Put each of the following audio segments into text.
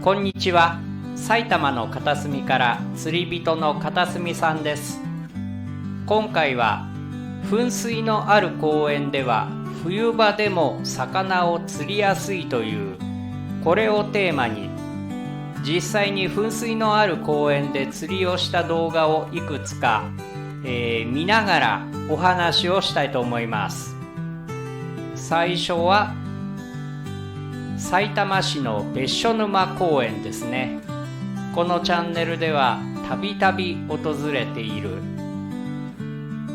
こんにちは。埼玉の片隅から釣り人の片隅さんです。今回は噴水のある公園では冬場でも魚を釣りやすいというこれをテーマに、実際に噴水のある公園で釣りをした動画をいくつか、見ながらお話をしたいと思います。最初はさいたま市の別所沼公園ですね。このチャンネルではたびたび訪れている、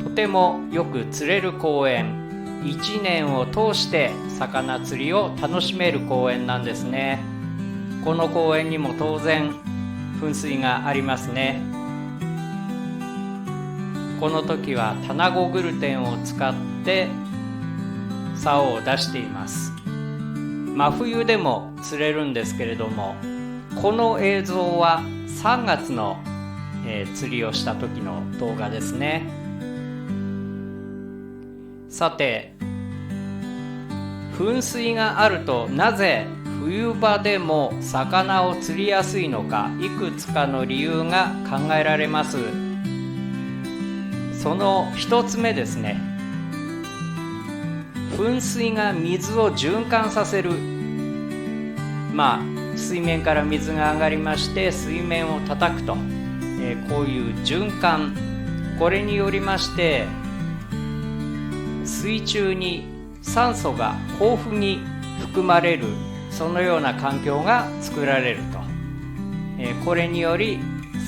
とてもよく釣れる公園、1年を通して魚釣りを楽しめる公園なんですね。この公園にも当然噴水がありますね。この時はタナゴグルテンを使って竿を出しています。真冬でも釣れるんですけれども、この映像は3月の、釣りをした時の動画ですね。さて、噴水があるとなぜ冬場でも魚を釣りやすいのか、いくつかの理由が考えられます。その一つ目ですね。噴水が水を循環させる。水面から水が上がりまして水面を叩くと、こういう循環、これによりまして水中に酸素が豊富に含まれる、そのような環境が作られると、これにより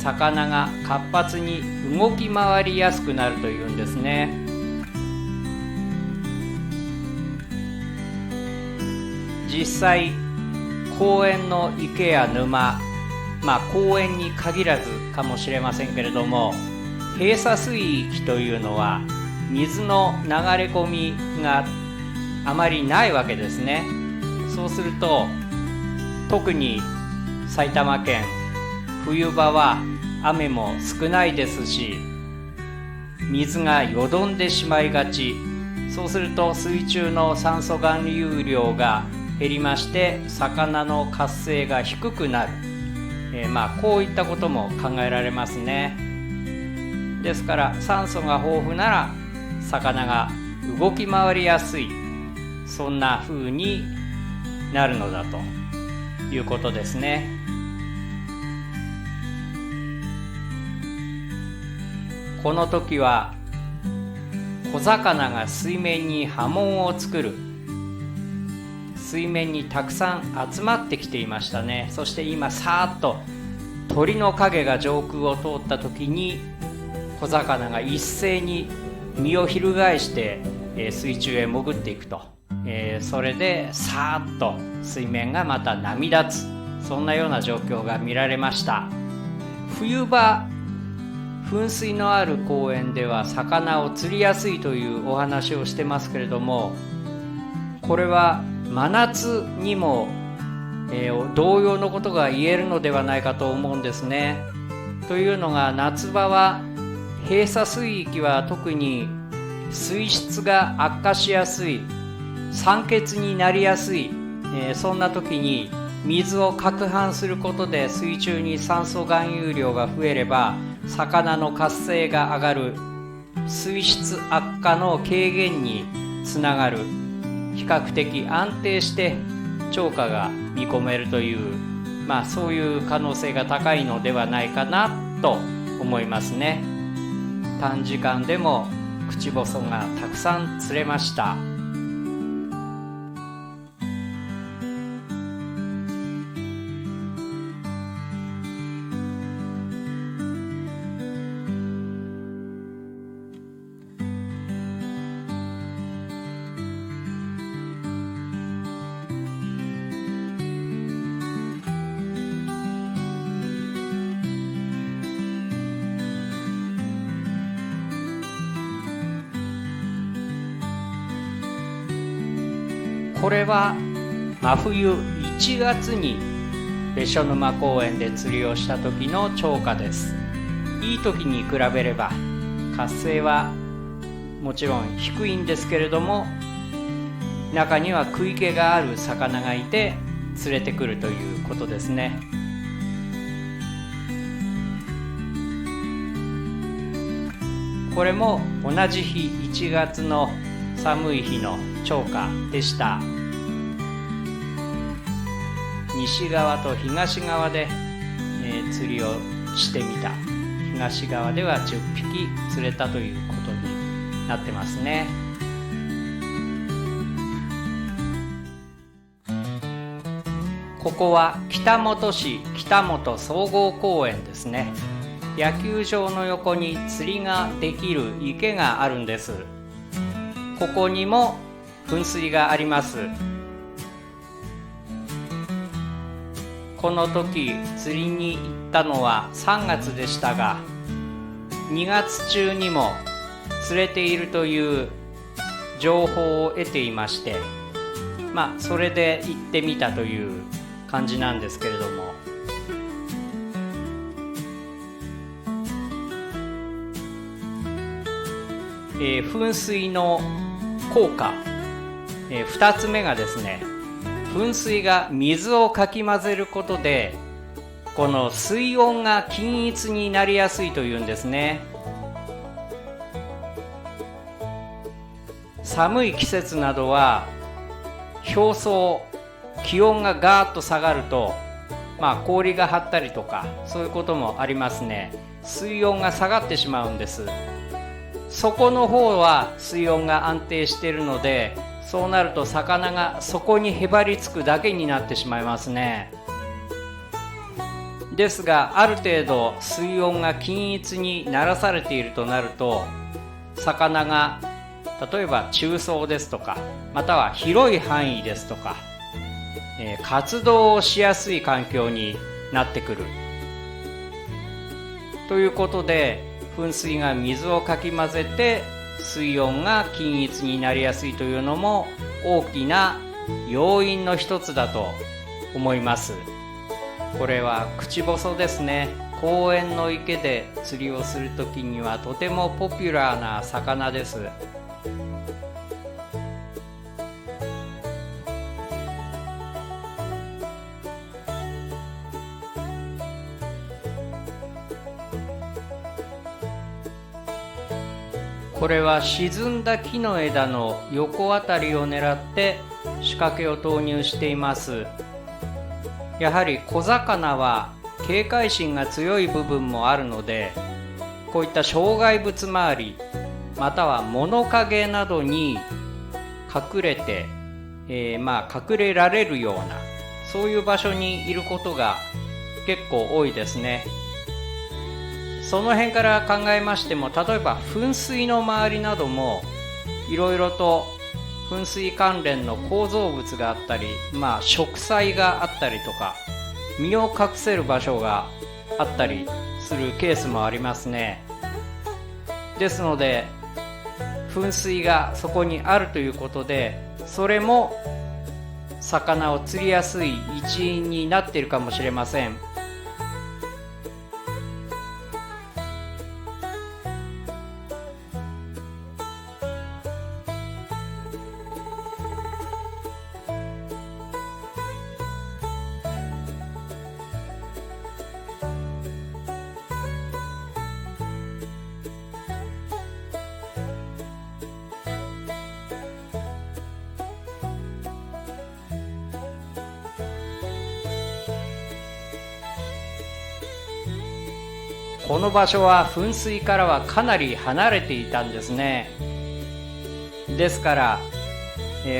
魚が活発に動き回りやすくなるというんですね。実際公園の池や沼、公園に限らずかもしれませんけれども、閉鎖水域というのは水の流れ込みがあまりないわけですね。そうすると特に埼玉県、冬場は雨も少ないですし、水がよどんでしまいがち。そうすると水中の酸素含有量が減りまして魚の活性が低くなる、こういったことも考えられますね。ですから酸素が豊富なら魚が動き回りやすい、そんな風になるのだということですね。この時は小魚が水面に波紋を作る、水面にたくさん集まってきていましたね。そして今さーっと鳥の影が上空を通った時に小魚が一斉に身を翻して、水中へ潜っていくと、それでさーっと水面がまた波立つ、そんなような状況が見られました。冬場噴水のある公園では魚を釣りやすいというお話をしてますけれども、これは真夏にも、同様のことが言えるのではないかと思うんですね。というのが、夏場は閉鎖水域は特に水質が悪化しやすい、酸欠になりやすい、そんな時に水を攪拌することで水中に酸素含有量が増えれば魚の活性が上がる、水質悪化の軽減につながる、比較的安定して釣果が見込めるという、そういう可能性が高いのではないかなと思いますね。短時間でもクチボソがたくさん釣れました。これは真冬1月に別所沼公園で釣りをした時の釣果です。いい時に比べれば活性はもちろん低いんですけれども、中には食い気がある魚がいて連れてくるということですね。これも同じ日、1月の寒い日の釣果でした。西側と東側で、釣りをしてみた。東側では10匹釣れたということになってますね。ここは北本市北本総合公園ですね。野球場の横に釣りができる池があるんです。ここにも噴水があります。この時釣りに行ったのは3月でしたが、2月中にも釣れているという情報を得ていまして、それで行ってみたという感じなんですけれども、噴水の効果、2つ目がですね、噴水が水をかき混ぜることでこの水温が均一になりやすいというんですね。寒い季節などは表層、気温がガーッと下がると、氷が張ったりとかそういうこともありますね。水温が下がってしまうんです。底の方は水温が安定しているので、そうなると魚がそこにへばりつくだけになってしまいますね。ですがある程度水温が均一にならされているとなると、魚が例えば中層ですとか、または広い範囲ですとか、活動をしやすい環境になってくるということで、噴水が水をかき混ぜて水温が均一になりやすいというのも大きな要因の一つだと思います。これはクチボソですね。公園の池で釣りをするときにはとてもポピュラーな魚です。これは沈んだ木の枝の横あたりを狙って仕掛けを投入しています。やはり小魚は警戒心が強い部分もあるので、こういった障害物周りまたは物陰などに隠れて、隠れられるようなそういう場所にいることが結構多いですね。その辺から考えましても、例えば噴水の周りなどもいろいろと噴水関連の構造物があったり、植栽があったりとか、身を隠せる場所があったりするケースもありますね。ですので噴水がそこにあるということで、それも魚を釣りやすい一因になっているかもしれません。この場所は噴水からはかなり離れていたんですね。ですから、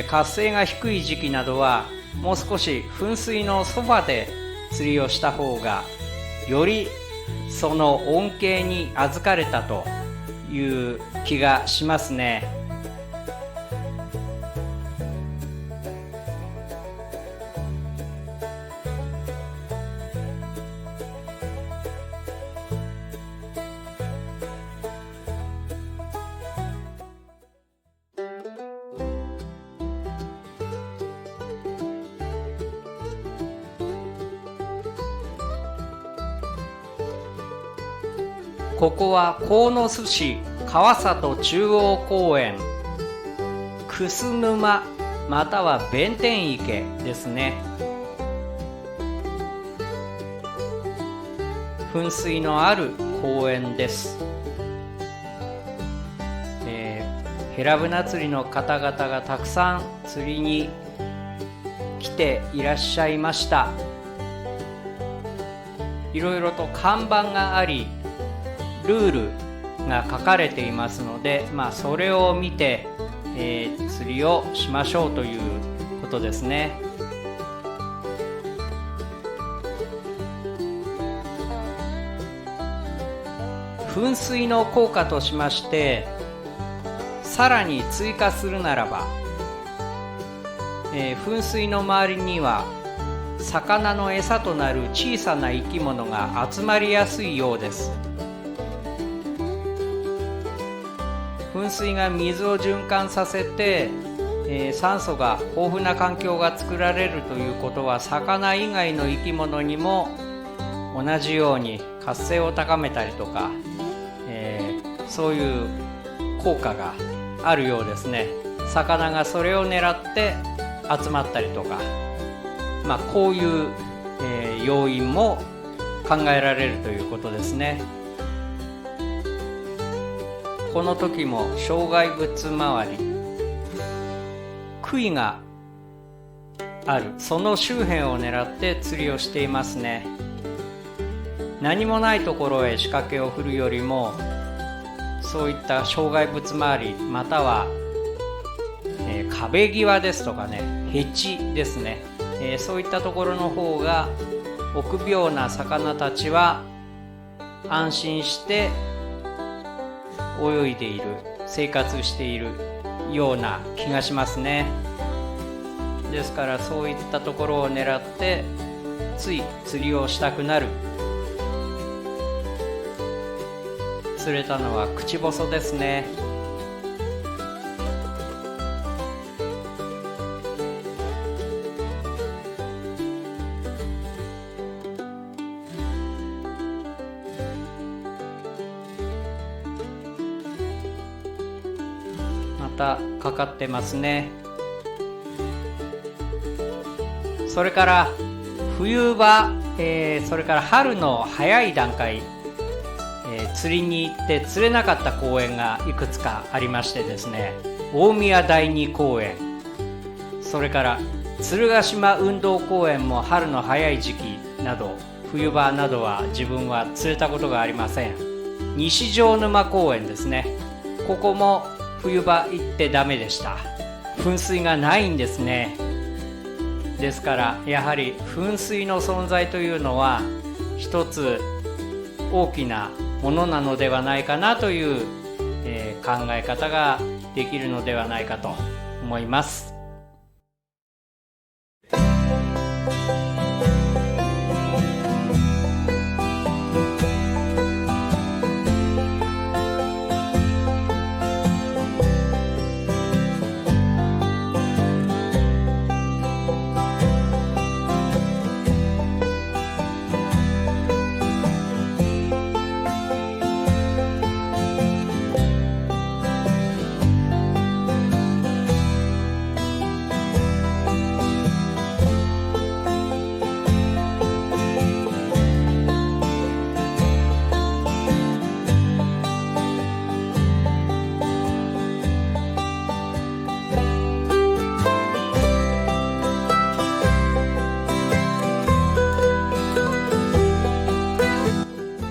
活性が低い時期などはもう少し噴水のそばで釣りをした方がよりその恩恵に預かれたという気がしますね。ここは鴻巣市川里中央公園楠沼または弁天池ですね。噴水のある公園です。ヘラブナ釣りの方々がたくさん釣りに来ていらっしゃいました。いろいろと看板があり、ルールが書かれていますので、それを見て、釣りをしましょうということですね。噴水の効果としまして、さらに追加するならば、噴水の周りには魚の餌となる小さな生き物が集まりやすいようです。噴水が水を循環させて、酸素が豊富な環境が作られるということは、魚以外の生き物にも同じように活性を高めたりとか、そういう効果があるようですね。魚がそれを狙って集まったりとか、こういう、要因も考えられるということですね。この時も障害物周り、杭がある、その周辺を狙って釣りをしていますね。何もないところへ仕掛けを振るよりも、そういった障害物周り、または、壁際ですとかね、ヘチですね、そういったところの方が臆病な魚たちは安心して泳いでいる、生活しているような気がしますね。ですからそういったところを狙ってつい釣りをしたくなる。釣れたのはクチボソですね。またかかってますね。それから冬場、それから春の早い段階、釣りに行って釣れなかった公園がいくつかありましてですね、大宮第二公園、それから鶴ヶ島運動公園も春の早い時期など冬場などは自分は釣れたことがありません。西条沼公園ですね、ここも冬場行ってダメでした。噴水がないんですね。ですからやはり噴水の存在というのは一つ大きなものなのではないかなという、考え方ができるのではないかと思います。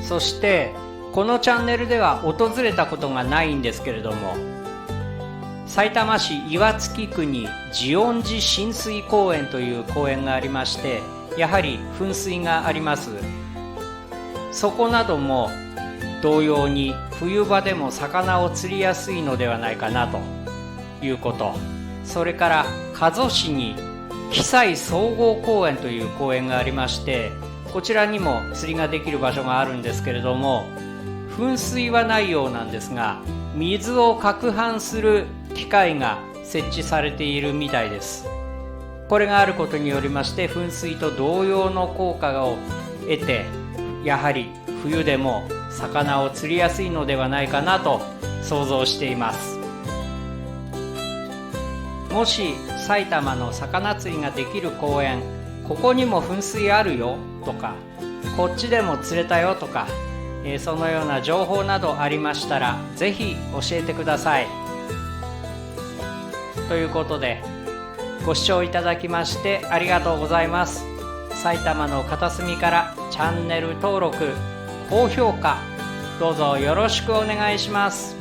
そしてこのチャンネルでは訪れたことがないんですけれども、さいたま市岩槻区に慈恩寺親水公園という公園がありまして、やはり噴水があります。そこなども同様に冬場でも魚を釣りやすいのではないかなということ、それから加須市に喜西総合公園という公園がありまして、こちらにも釣りができる場所があるんですけれども、噴水はないようなんですが、水を攪拌する機械が設置されているみたいです。これがあることによりまして、噴水と同様の効果を得て、やはり冬でも魚を釣りやすいのではないかなと想像しています。もし埼玉の魚釣りができる公園、ここにも噴水あるよとか、こっちでも釣れたよとか、そのような情報などありましたらぜひ教えてください。ということでご視聴いただきましてありがとうございます。埼玉の片隅からチャンネル登録、高評価どうぞよろしくお願いします。